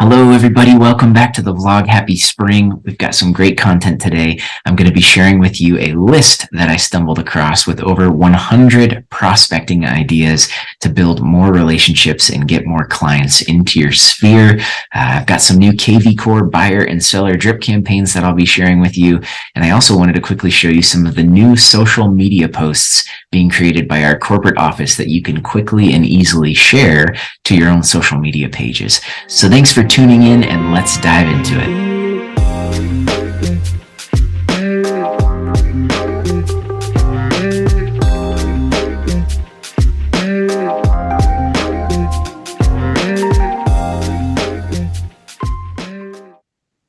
Hello, everybody. Welcome back to the vlog. Happy spring. We've got some great content today. I'm going to be sharing with you a list that I stumbled across with over 100 prospecting ideas to build more relationships and get more clients into your sphere. I've got some new kvCORE buyer and seller drip campaigns that I'll be sharing with you. And I also wanted to quickly show you some of the new social media posts being created by our corporate office that you can quickly and easily share to your own social media pages. So thanks for tuning in, and let's dive into it.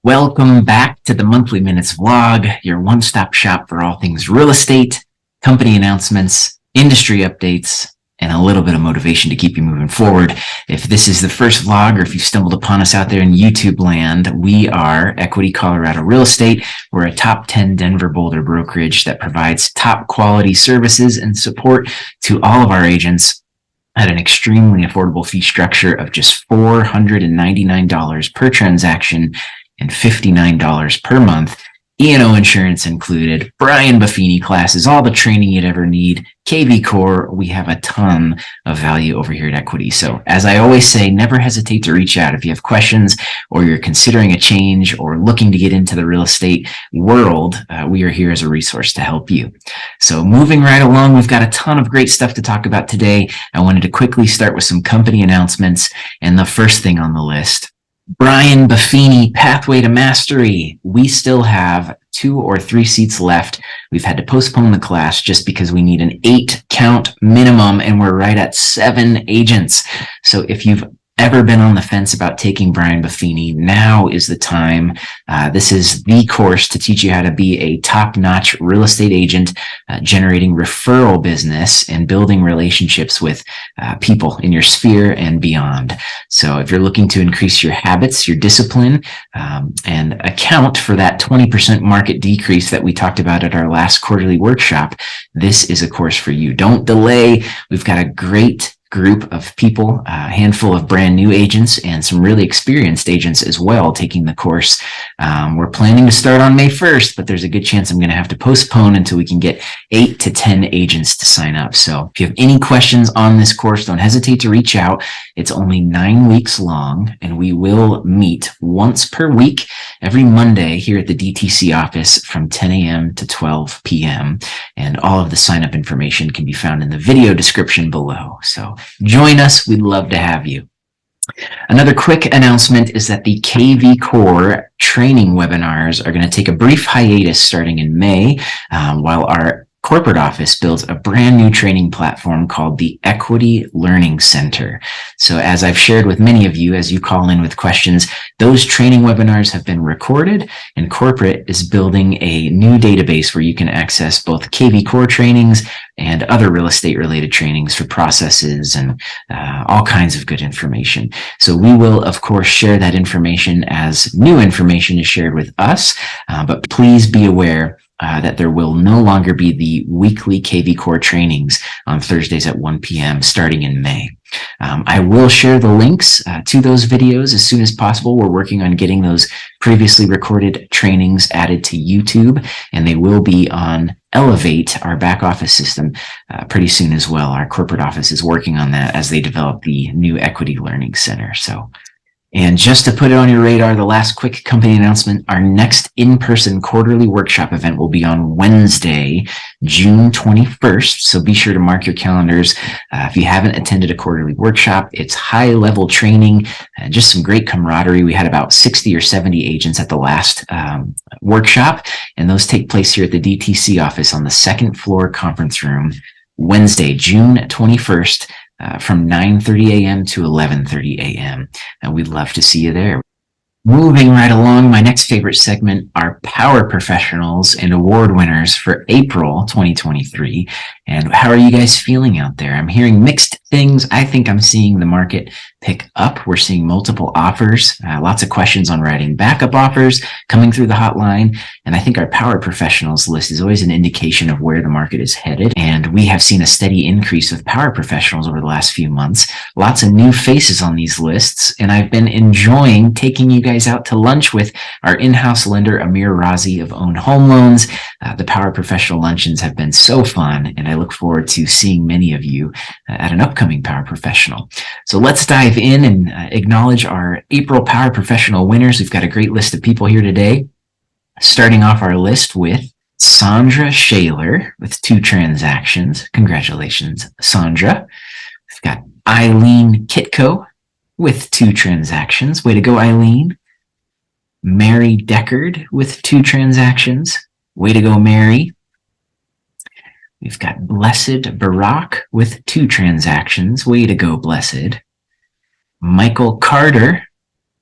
Welcome back to the Monthly Minutes vlog, your one-stop shop for all things real estate, company announcements, industry updates, and a little bit of motivation to keep you moving forward. If this is the first vlog, or if you've stumbled upon us out there in YouTube land, we are Equity Colorado Real Estate. We're a top 10 Denver Boulder brokerage that provides top quality services and support to all of our agents at an extremely affordable fee structure of just $499 per transaction and $59 per month. E&O insurance included, Brian Buffini classes, all the training you'd ever need, kvCORE. We have a ton of value over here at Equity. So as I always say, never hesitate to reach out if you have questions or you're considering a change or looking to get into the real estate world. We are here as a resource to help you. So moving right along, we've got a ton of great stuff to talk about today. I wanted to quickly start with some company announcements, and the first thing on the list, Brian Buffini, Pathway to Mastery. We still have 2 or 3 seats left. We've had to postpone the class just because we need an 8 count minimum, and we're right at 7 agents. So if you've ever been on the fence about taking Brian Buffini, now is the time. This is the course to teach you how to be a top-notch real estate agent, generating referral business and building relationships with people in your sphere and beyond. So if you're looking to increase your habits, your discipline, and account for that 20% market decrease that we talked about at our last quarterly workshop, this is a course for you. Don't delay. We've got a great group of people, a handful of brand new agents and some really experienced agents as well taking the course. We're planning to start on May 1st, but there's a good chance I'm going to have to postpone until we can get 8 to 10 agents to sign up. So if you have any questions on this course, don't hesitate to reach out. It's only 9 weeks long, and we will meet once per week every Monday here at the DTC office from 10 a.m. to 12 p.m. And all of the sign-up information can be found in the video description below. So join us. We'd love to have you. Another quick announcement is that the kvCORE training webinars are going to take a brief hiatus starting in May, while our corporate office builds a brand new training platform called the Equity Learning Center. So as I've shared with many of you, as you call in with questions, those training webinars have been recorded, and corporate is building a new database where you can access both kvCORE trainings and other real estate related trainings for processes and all kinds of good information. So we will, of course, share that information as new information is shared with us, but please be aware that there will no longer be the weekly kvCORE trainings on Thursdays at 1 p.m. starting in May. I will share the links to those videos as soon as possible. We're working on getting those previously recorded trainings added to YouTube, and they will be on Elevate, our back office system, pretty soon as well. Our corporate office is working on that as they develop the new Equity Learning Center. And just to put it on your radar, the last quick company announcement, our next in-person quarterly workshop event will be on Wednesday, June 21st. So be sure to mark your calendars. If you haven't attended a quarterly workshop, it's high-level training, just some great camaraderie. We had about 60 or 70 agents at the last workshop, and those take place here at the DTC office on the 2nd floor conference room, Wednesday, June 21st. From 9:30 a.m. to 11:30 a.m. And we'd love to see you there. Moving right along, my next favorite segment are Power Professionals and Award winners for April 2023. And how are you guys feeling out there? I'm hearing mixed things. I think I'm seeing the market pick up. We're seeing multiple offers, lots of questions on writing backup offers coming through the hotline. And I think our power professionals list is always an indication of where the market is headed. And we have seen a steady increase of power professionals over the last few months. Lots of new faces on these lists. And I've been enjoying taking you guys out to lunch with our in-house lender, Amir Razi of Own Home Loans. The power professional luncheons have been so fun, and I look forward to seeing many of you at an upcoming power professional. So let's dive in and acknowledge our April power professional winners. We've got a great list of people here today. Starting off our list with Sandra Shaler with 2 transactions. Congratulations, Sandra. We've got Eileen Kitko with 2 transactions. Way to go, Eileen. Mary Deckard with 2 transactions. Way to go, Mary. We've got Blessed Barak with 2 transactions. Way to go, Blessed. Michael Carter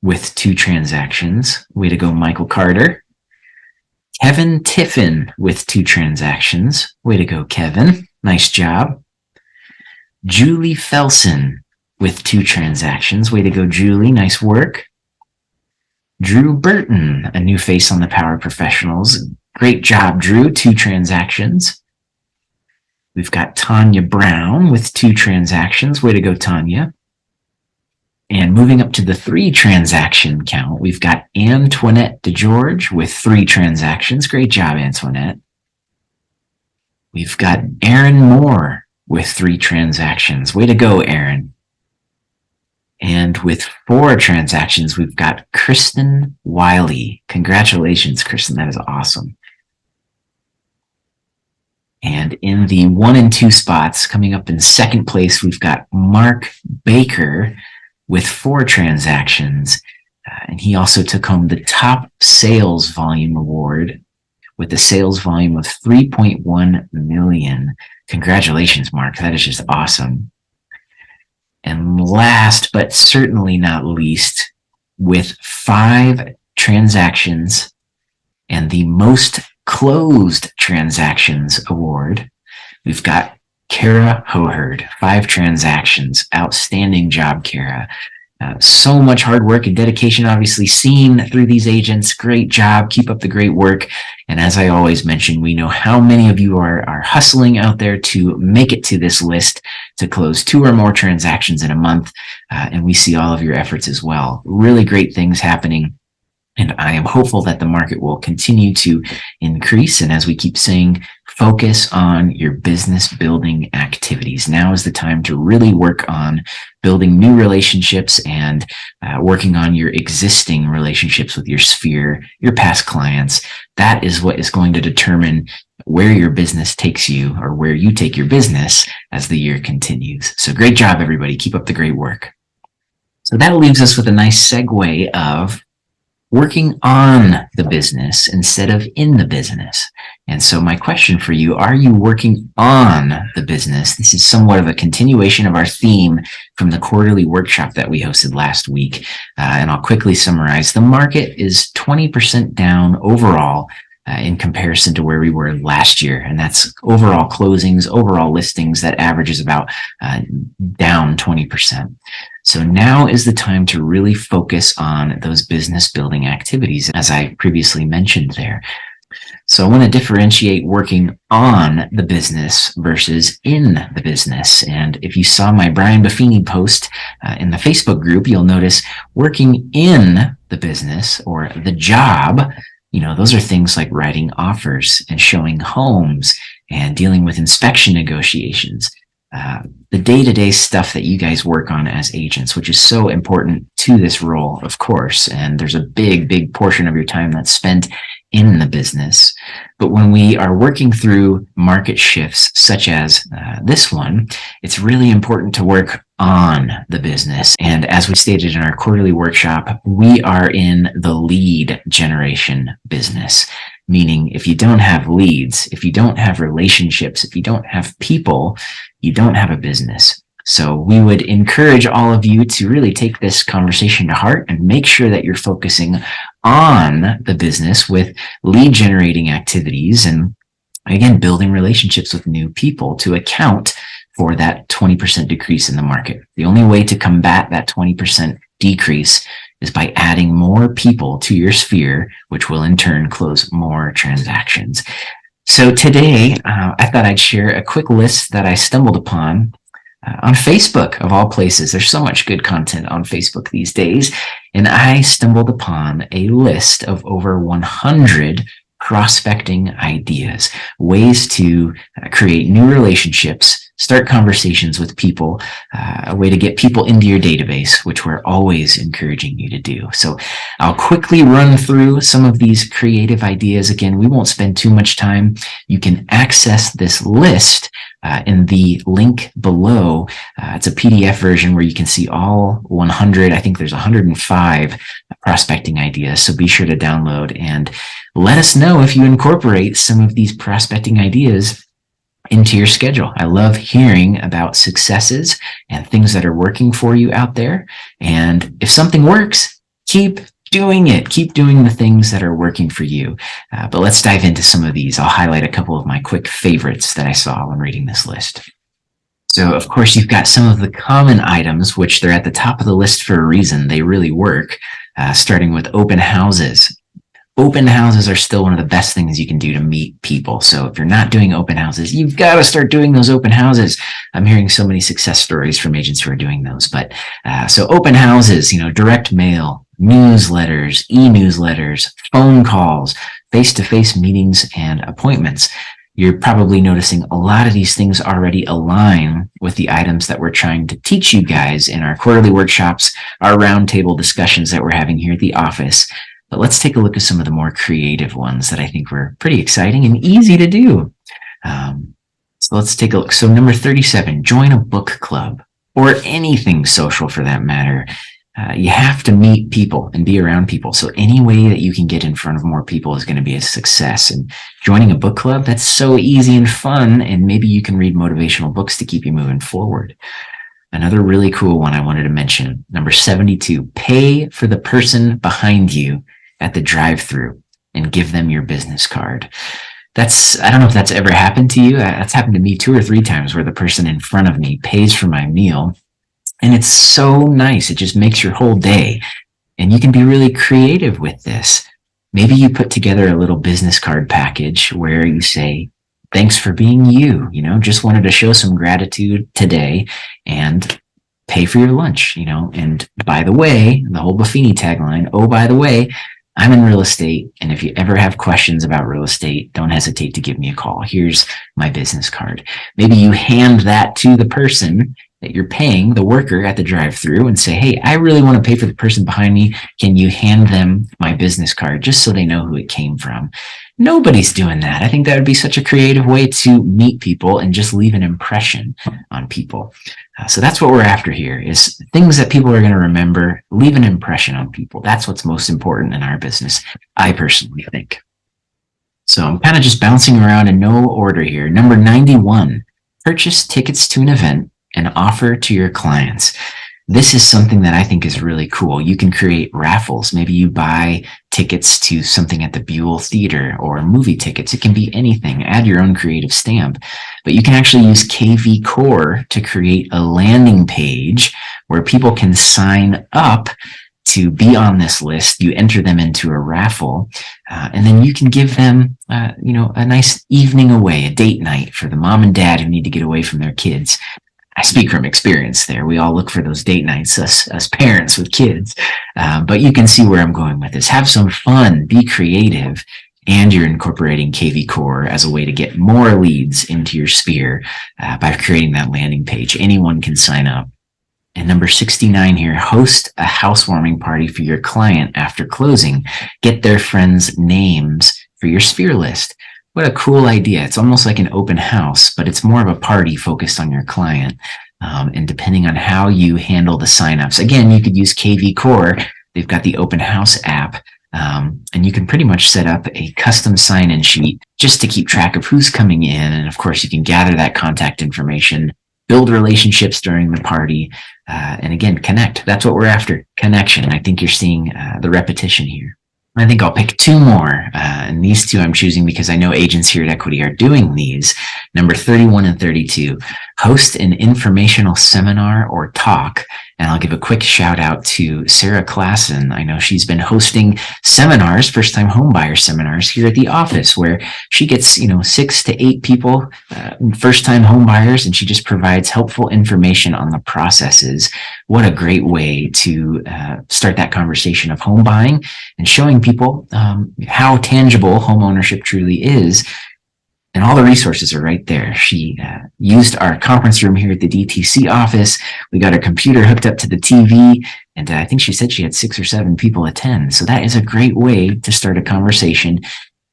with 2 transactions. Way to go, Michael Carter. Kevin Tiffin with 2 transactions. Way to go, Kevin. Nice job. Julie Felson with 2 transactions. Way to go, Julie. Nice work. Drew Burton, a new face on the Power Professionals. Great job, Drew. 2 transactions. We've got Tanya Brown with 2 transactions. Way to go, Tanya. And moving up to the 3 transaction count, we've got Antoinette DeGeorge with 3 transactions. Great job, Antoinette. We've got Aaron Moore with 3 transactions. Way to go, Aaron. And with 4 transactions, we've got Kristen Wiley. Congratulations, Kristen. That is awesome. And in the 1 and 2 spots, coming up in second place, we've got Mark Baker with 4 transactions. And he also took home the top sales volume award with a sales volume of 3.1 million. Congratulations, Mark. That is just awesome. And last, but certainly not least, with 5 transactions and the most closed transactions award, we've got Kara Hoherd, 5 transactions. Outstanding job, Kara. So much hard work and dedication, obviously, seen through these agents. Great job. Keep up the great work. And as I always mention, we know how many of you are hustling out there to make it to this list to close 2 or more transactions in a month. And we see all of your efforts as well. Really great things happening. And I am hopeful that the market will continue to increase. And as we keep saying, focus on your business building activities. Now is the time to really work on building new relationships and working on your existing relationships with your sphere, your past clients. That is what is going to determine where your business takes you or where you take your business as the year continues. So great job, everybody. Keep up the great work. So that leaves us with a nice segue of working on the business instead of in the business. And so my question for you, are you working on the business? This is somewhat of a continuation of our theme from the quarterly workshop that we hosted last week. And I'll quickly summarize. The market is 20% down overall in comparison to where we were last year. And that's overall closings, overall listings. That averages about down 20%. So now is the time to really focus on those business building activities, as I previously mentioned there. So I want to differentiate working on the business versus in the business. And if you saw my Brian Buffini post in the Facebook group, you'll notice working in the business or the job, those are things like writing offers and showing homes and dealing with inspection negotiations. The day-to-day stuff that you guys work on as agents, which is so important to this role, of course. And there's a big portion of your time that's spent in the business. But when we are working through market shifts, such as this one, it's really important to work on the business. And as we stated in our quarterly workshop, we are in the lead generation business. Meaning if you don't have leads, if you don't have relationships, if you don't have people, you don't have a business. So we would encourage all of you to really take this conversation to heart and make sure that you're focusing on the business with lead generating activities and, again, building relationships with new people to account for that 20% decrease in the market. The only way to combat that 20% decrease is by adding more people to your sphere, which will in turn close more transactions. So today, I thought I'd share a quick list that I stumbled upon on Facebook, of all places. There's so much good content on Facebook these days. And I stumbled upon a list of over 100 prospecting ideas, ways to create new relationships, start conversations with people, a way to get people into your database, which we're always encouraging you to do. So I'll quickly run through some of these creative ideas. Again, we won't spend too much time. You can access this list in the link below. It's a PDF version where you can see all 100. I think there's 105 prospecting ideas. So be sure to download and let us know if you incorporate some of these prospecting ideas into your schedule. I love hearing about successes and things that are working for you out there. And if something works, keep doing it. Keep doing the things that are working for you. But let's dive into some of these. I'll highlight a couple of my quick favorites that I saw when reading this list. So, of course, you've got some of the common items, which they're at the top of the list for a reason. They really work, starting with open houses. Open houses are still one of the best things you can do to meet people. So if you're not doing open houses, you've got to start doing those open houses. I'm hearing so many success stories from agents who are doing those. But so open houses, direct mail, newsletters, e-newsletters, phone calls, face-to-face meetings and appointments. You're probably noticing a lot of these things already align with the items that we're trying to teach you guys in our quarterly workshops, our roundtable discussions that we're having here at the office. But let's take a look at some of the more creative ones that I think were pretty exciting and easy to do. So let's take a look. So number 37, join a book club or anything social for that matter. You have to meet people and be around people. So any way that you can get in front of more people is going to be a success. And joining a book club, that's so easy and fun. And maybe you can read motivational books to keep you moving forward. Another really cool one I wanted to mention, number 72, pay for the person behind you at the drive-thru and give them your business card. I don't know if that's ever happened to you. That's happened to me 2 or 3 times where the person in front of me pays for my meal. And it's so nice. It just makes your whole day. And you can be really creative with this. Maybe you put together a little business card package where you say, thanks for being you, just wanted to show some gratitude today and pay for your lunch, and by the way, the whole Buffini tagline, oh, by the way, I'm in real estate. And if you ever have questions about real estate, don't hesitate to give me a call. Here's my business card. Maybe you hand that to the person that you're paying, the worker at the drive-thru, and say, hey, I really want to pay for the person behind me. Can you hand them my business card just so they know who it came from? Nobody's doing that. I think that would be such a creative way to meet people and just leave an impression on people. So that's what we're after here, is things that people are going to remember, leave an impression on people. That's what's most important in our business, I personally think. So I'm kind of just bouncing around in no order here. Number 91, purchase tickets to an event and offer to your clients. This is something that I think is really cool. You can create raffles. Maybe you buy tickets to something at the Buell Theater or movie tickets. It can be anything. Add your own creative stamp. But you can actually use kvCORE to create a landing page where people can sign up to be on this list. You enter them into a raffle, and then you can give them, a nice evening away, a date night for the mom and dad who need to get away from their kids. I speak from experience there. We all look for those date nights, us parents with kids. But you can see where I'm going with this. Have some fun, be creative, and you're incorporating kvCORE as a way to get more leads into your sphere by creating that landing page. Anyone can sign up. And number 69 here, host a housewarming party for your client after closing. Get their friends' names for your sphere list. What a cool idea. It's almost like an open house, but it's more of a party focused on your client. And depending on how you handle the signups, again, you could use kvCORE. They've got the open house app, and you can pretty much set up a custom sign-in sheet just to keep track of who's coming in. And of course, you can gather that contact information, build relationships during the party, and again, connect. That's what we're after, connection. I think you're seeing the repetition here. I think I'll pick two more, and these two I'm choosing because I know agents here at Equity are doing these. Number 31 and 32, host an informational seminar or talk. And I'll give a quick shout out to Sarah Klassen. I know she's been hosting seminars, first-time homebuyer seminars here at the office, where she gets, 6 to 8 people, first-time homebuyers, and she just provides helpful information on the processes. What a great way to start that conversation of home buying and showing people how tangible home ownership truly is. And all the resources are right there. She used our conference room here at the DTC office. We got her computer hooked up to the TV, and I think she said she had 6 or 7 people attend. So that is a great way to start a conversation.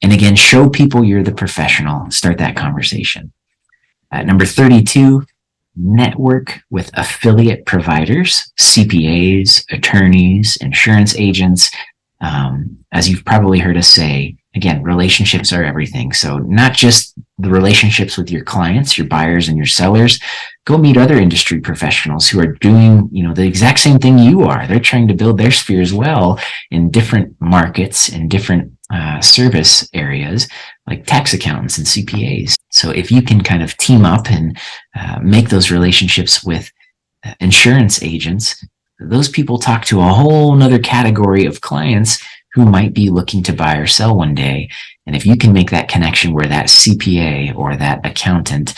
And again, show people you're the professional. Start that conversation. Number 32, network with affiliate providers, CPAs, attorneys, insurance agents. As you've probably heard us say, again, relationships are everything. So not just the relationships with your clients, your buyers and your sellers. Go meet other industry professionals who are doing, the exact same thing you are. They're trying to build their sphere as well in different markets and different service areas like tax accountants and CPAs. So if you can kind of team up and make those relationships with insurance agents, those people talk to a whole nother category of clients who might be looking to buy or sell one day. And if you can make that connection where that CPA or that accountant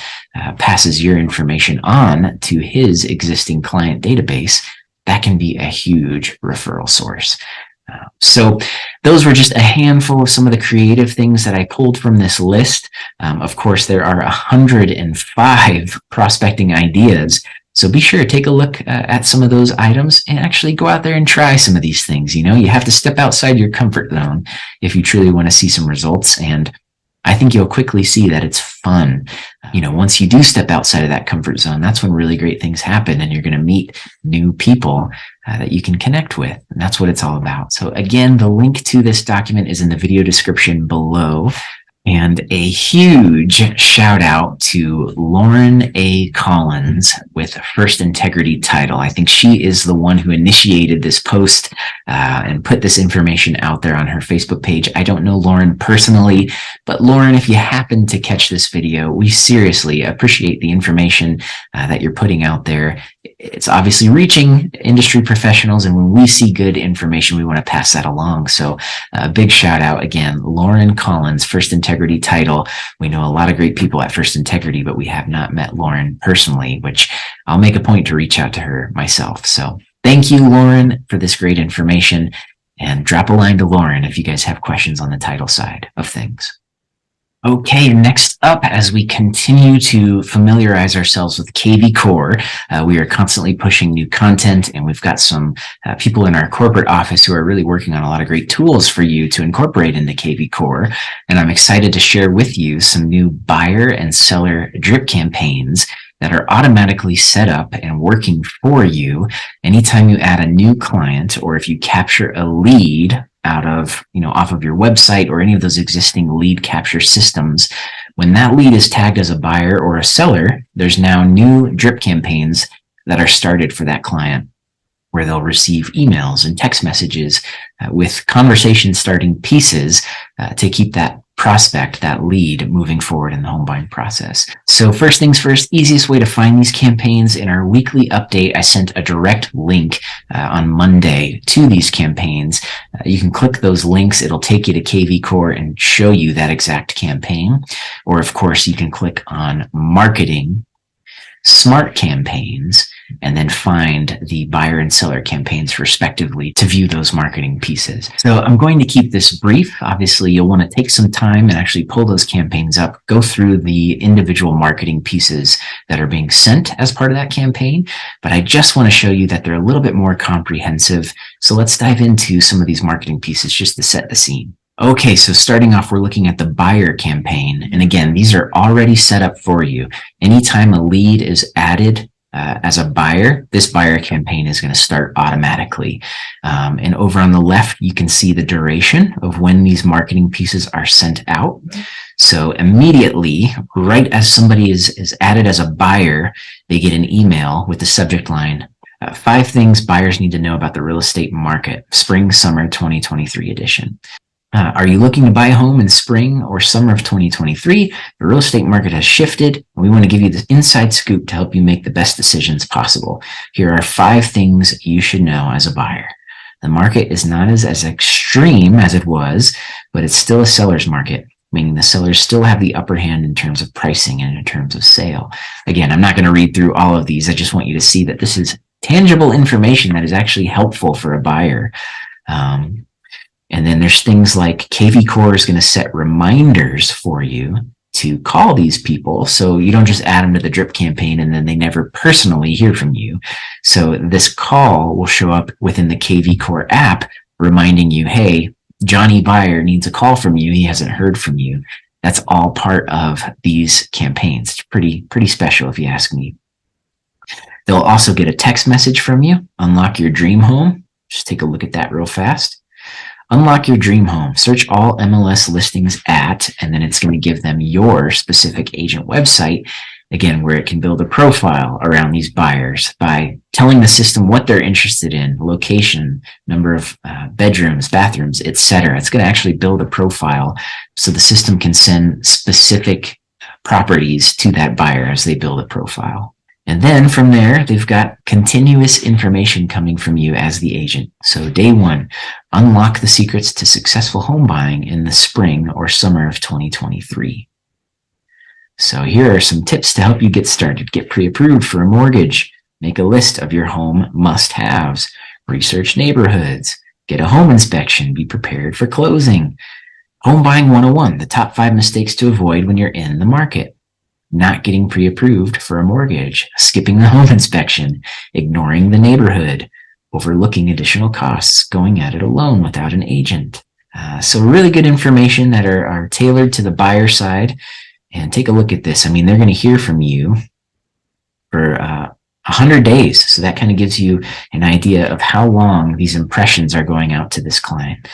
passes your information on to his existing client database, that can be a huge referral source. So those were just a handful of some of the creative things that I pulled from this list. Of course, there are 105 prospecting ideas. So be sure to take a look at some of those items and actually go out there and try some of these things. You have to step outside your comfort zone if you truly want to see some results. And I think you'll quickly see that it's fun. Once you do step outside of that comfort zone, that's when really great things happen and you're going to meet new people that you can connect with. And that's what it's all about. So again, the link to this document is in the video description below. And a huge shout out to Lauren A. Collins with First Integrity Title. I think she is the one who initiated this post and put this information out there on her Facebook page. I don't know Lauren personally, but Lauren, if you happen to catch this video, we seriously appreciate the information that you're putting out there. It's obviously reaching industry professionals, and when we see good information, we want to pass that along. So a big shout out again, Lauren Collins, First Integrity Title. We know a lot of great people at First Integrity, but we have not met Lauren personally, which I'll make a point to reach out to her myself. So thank you, Lauren, for this great information, and drop a line to Lauren if you guys have questions on the title side of things. Okay, next up, as we continue to familiarize ourselves with kvCORE, we are constantly pushing new content, and we've got some people in our corporate office who are really working on a lot of great tools for you to incorporate into kvCORE. And I'm excited to share with you some new buyer and seller drip campaigns that are automatically set up and working for you anytime you add a new client, or if you capture a lead out of, off of your website or any of those existing lead capture systems. When that lead is tagged as a buyer or a seller, there's now new drip campaigns that are started for that client, where they'll receive emails and text messages with conversation starting pieces to keep that prospect, that lead, moving forward in the home buying process. So first things first, easiest way to find these campaigns. In our weekly update, I sent a direct link on Monday to these campaigns. You can click those links. It'll take you to kvCORE and show you that exact campaign. Or of course, you can click on Marketing, Smart Campaigns, and then find the buyer and seller campaigns respectively to view those marketing pieces. So I'm going to keep this brief. Obviously, you'll want to take some time and actually pull those campaigns up, go through the individual marketing pieces that are being sent as part of that campaign. But I just want to show you that they're a little bit more comprehensive. So let's dive into some of these marketing pieces just to set the scene. Okay, so starting off, we're looking at the buyer campaign. And again, these are already set up for you. Anytime a lead is added as a buyer, this buyer campaign is going to start automatically. And over on the left, you can see the duration of when these marketing pieces are sent out. So immediately, right as somebody is added as a buyer, they get an email with the subject line, 5 things buyers need to know about the real estate market, spring, summer 2023 edition. Are you looking to buy a home in spring or summer of 2023? The real estate market has shifted, and we want to give you the inside scoop to help you make the best decisions possible. Here are 5 things you should know as a buyer. The market is not as extreme as it was, but it's still a seller's market, meaning the sellers still have the upper hand in terms of pricing and in terms of sale. Again, I'm not going to read through all of these. I just want you to see that this is tangible information that is actually helpful for a buyer. And then there's things like kvCORE is going to set reminders for you to call these people, so you don't just add them to the drip campaign and then they never personally hear from you. So this call will show up within the kvCORE app reminding you, hey, Johnny Buyer needs a call from you. He hasn't heard from you. That's all part of these campaigns. It's pretty special if you ask me. They'll also get a text message from you, unlock your dream home. Just take a look at that real fast. Unlock your dream home. Search all MLS listings at, and then it's going to give them your specific agent website, again, where it can build a profile around these buyers by telling the system what they're interested in, location, number of bedrooms, bathrooms, etc. It's going to actually build a profile so the system can send specific properties to that buyer as they build a profile. And then from there, they've got continuous information coming from you as the agent. So day 1, unlock the secrets to successful home buying in the spring or summer of 2023. So here are some tips to help you get started. Get pre-approved for a mortgage. Make a list of your home must-haves. Research neighborhoods. Get a home inspection. Be prepared for closing. Home buying 101, the top 5 mistakes to avoid when you're in the market. Not getting pre-approved for a mortgage, skipping the home inspection, ignoring the neighborhood, overlooking additional costs, going at it alone without an agent. So really good information that are tailored to the buyer side. And take a look at this. I mean, they're going to hear from you for 100 days. So that kind of gives you an idea of how long these impressions are going out to this client.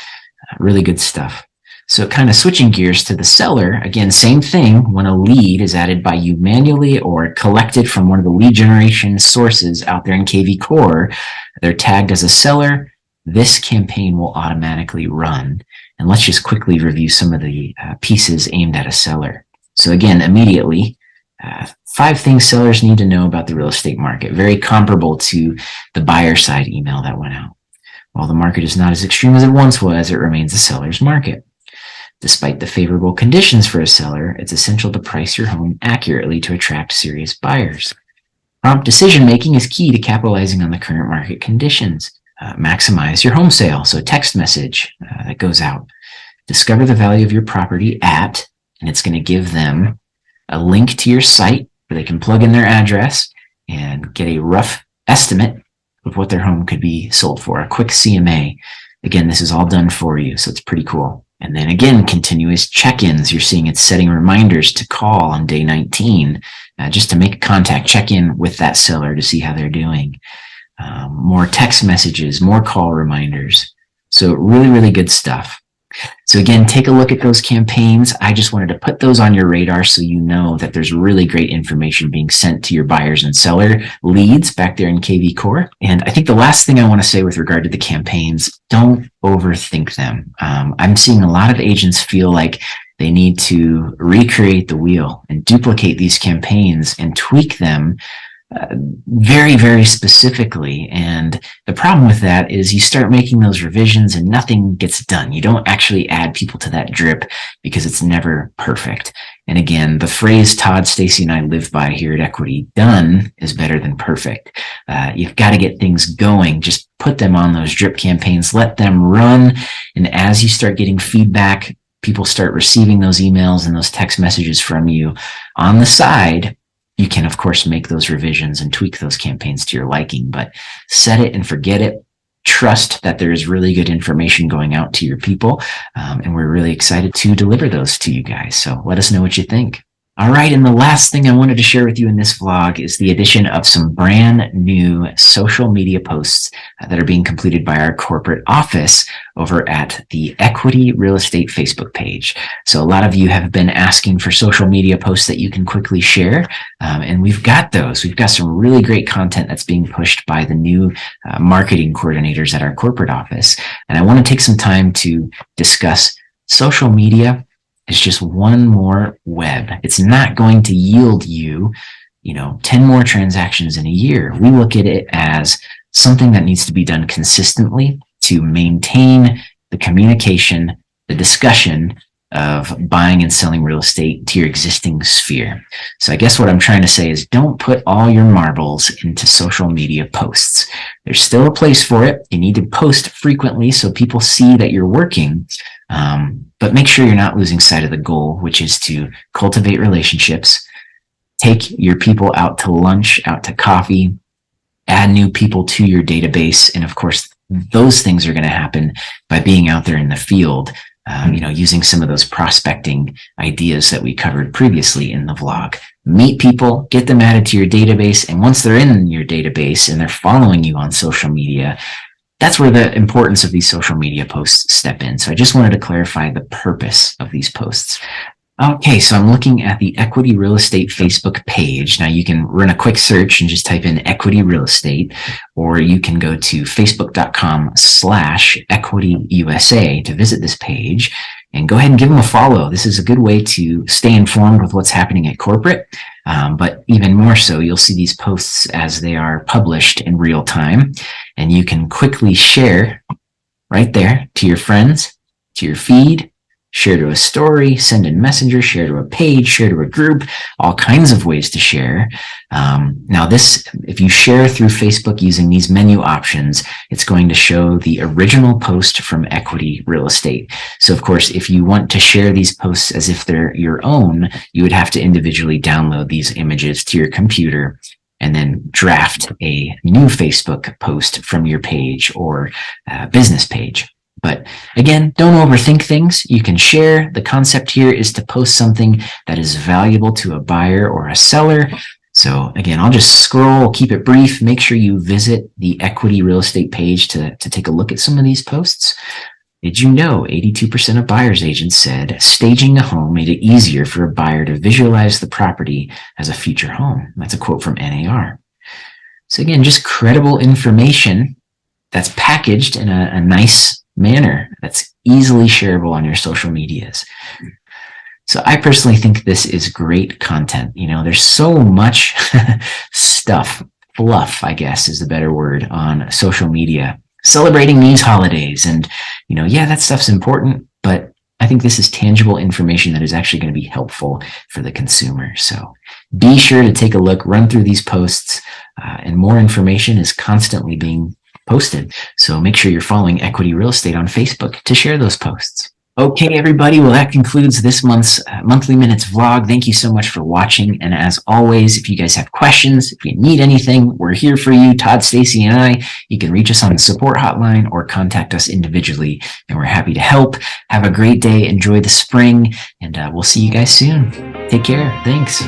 Really good stuff. So kind of switching gears to the seller, again, same thing. When a lead is added by you manually or collected from one of the lead generation sources out there in kvCORE, they're tagged as a seller. This campaign will automatically run. And let's just quickly review some of the pieces aimed at a seller. So again, immediately, 5 things sellers need to know about the real estate market. Very comparable to the buyer side email that went out. While the market is not as extreme as it once was, it remains a seller's market. Despite the favorable conditions for a seller, it's essential to price your home accurately to attract serious buyers. Prompt decision-making is key to capitalizing on the current market conditions. Maximize your home sale, so text message that goes out. Discover the value of your property at, and it's going to give them a link to your site where they can plug in their address and get a rough estimate of what their home could be sold for, a quick CMA. Again, this is all done for you, so it's pretty cool. And then again, continuous check-ins. You're seeing it's setting reminders to call on day 19 just to make contact, check in with that seller to see how they're doing. More text messages, more call reminders. So really, really good stuff. So again, take a look at those campaigns. I just wanted to put those on your radar so you know that there's really great information being sent to your buyers and seller leads back there in kvCORE. And I think the last thing I want to say with regard to the campaigns, don't overthink them. I'm seeing a lot of agents feel like they need to recreate the wheel and duplicate these campaigns and tweak them very, very specifically. And the problem with that is you start making those revisions and nothing gets done. You don't actually add people to that drip because it's never perfect. And again, the phrase Todd, Stacy, and I live by here at Equity, done is better than perfect. You've got to get things going. Just put them on those drip campaigns, let them run. And as you start getting feedback, people start receiving those emails and those text messages from you on the side. You can, of course, make those revisions and tweak those campaigns to your liking, but set it and forget it. Trust that there is really good information going out to your people, and we're really excited to deliver those to you guys. So let us know what you think. All right, and the last thing I wanted to share with you in this vlog is the addition of some brand new social media posts that are being completed by our corporate office over at the Equity Real Estate Facebook page. So a lot of you have been asking for social media posts that you can quickly share, and we've got those. We've got some really great content that's being pushed by the new marketing coordinators at our corporate office, and I want to take some time to discuss social media is just one more web. It's not going to yield you, 10 more transactions in a year. We look at it as something that needs to be done consistently to maintain the communication, the discussion of buying and selling real estate to your existing sphere. So I guess what I'm trying to say is don't put all your marbles into social media posts. There's still a place for it. You need to post frequently so people see that you're working, but make sure you're not losing sight of the goal, which is to cultivate relationships, take your people out to lunch, out to coffee, add new people to your database. And of course, those things are going to happen by being out there in the field, using some of those prospecting ideas that we covered previously in the vlog. Meet people, get them added to your database. And once they're in your database and they're following you on social media, that's where the importance of these social media posts step in. So I just wanted to clarify the purpose of these posts. Okay, so I'm looking at the Equity Real Estate Facebook page. Now you can run a quick search and just type in Equity Real Estate, or you can go to facebook.com/EquityUSA to visit this page and go ahead and give them a follow. This is a good way to stay informed with what's happening at corporate, but even more so, you'll see these posts as they are published in real time, and you can quickly share right there to your friends, to your feed, share to a story, send in Messenger, share to a page, share to a group, all kinds of ways to share. Now this, if you share through Facebook using these menu options, it's going to show the original post from Equity Real Estate. So of course, if you want to share these posts as if they're your own, you would have to individually download these images to your computer and then draft a new Facebook post from your page or business page. But again, don't overthink things. You can share. The concept here is to post something that is valuable to a buyer or a seller. So again, I'll just scroll, keep it brief. Make sure you visit the Equity Real Estate page to take a look at some of these posts. Did you know 82% of buyer's agents said staging a home made it easier for a buyer to visualize the property as a future home? That's a quote from NAR. So again, just credible information that's packaged in a nice manner that's easily shareable on your social medias. So I personally think this is great content. There's so much stuff, fluff, I guess is the better word, on social media, celebrating these holidays. And, that stuff's important, but I think this is tangible information that is actually going to be helpful for the consumer. So be sure to take a look, run through these posts, and more information is constantly being posted. So make sure you're following Equity Real Estate on Facebook to share those posts. Okay, everybody. Well, that concludes this month's Monthly Minutes vlog. Thank you so much for watching. And as always, if you guys have questions, if you need anything, we're here for you. Todd, Stacy, and I. You can reach us on the support hotline or contact us individually, and we're happy to help. Have a great day. Enjoy the spring, and we'll see you guys soon. Take care. Thanks.